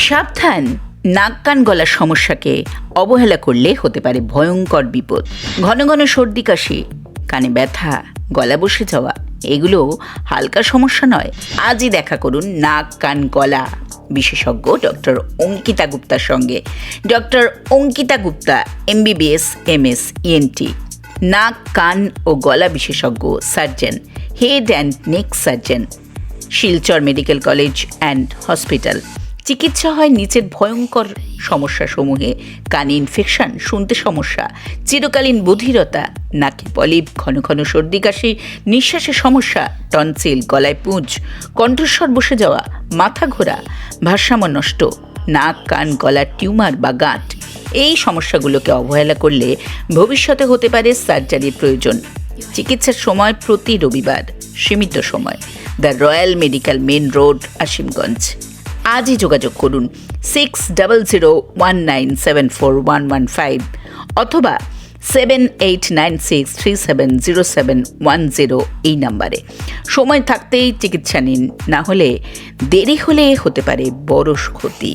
সাবধান, নাক কান গলার সমস্যাকে অবহেলা করলে হতে পারে ভয়ঙ্কর বিপদ। ঘন ঘন সর্দি কাশি, কানে ব্যথা, গলা বসে যাওয়া এগুলো হালকা সমস্যা নয়। আজই দেখা করুন নাক কান গলা বিশেষজ্ঞ ডক্টর অঙ্কিতা গুপ্তার সঙ্গে। Doctor Ankita Gupta MBBS MS ENT, নাক কান ও গলা বিশেষজ্ঞ, surgeon, head and neck surgeon, Silchar medical college and hospital. চিকিৎসা হয় নিচের ভয়ঙ্কর সমস্যাসমূহে: কানে ইনফেকশন, শুনতে সমস্যা, চিরকালীন বধিরতা, নাকে পলিপ, ঘন ঘন সর্দি কাশি, নিঃশ্বাসের সমস্যা, টনসিল, গলায় পুঁজ, কণ্ঠস্বর বসে যাওয়া, মাথা ঘোরা, ভারসাম্য নষ্ট, নাক কান গলার টিউমার বা গাঁট। এই সমস্যাগুলোকে অবহেলা করলে ভবিষ্যতে হতে পারে সার্জারির প্রয়োজন। চিকিৎসার সময় প্রতি রবিবার, সীমিত সময়। The Royal Medical Main Road, Azimganj. আজই যোগাযোগ করুন 6001974115 অথবা 7896370710 এই নাম্বারে। সময় থাকতেই চিকিৎসা নিন, না হলে দেরি হলে হতে পারে বড় ক্ষতি।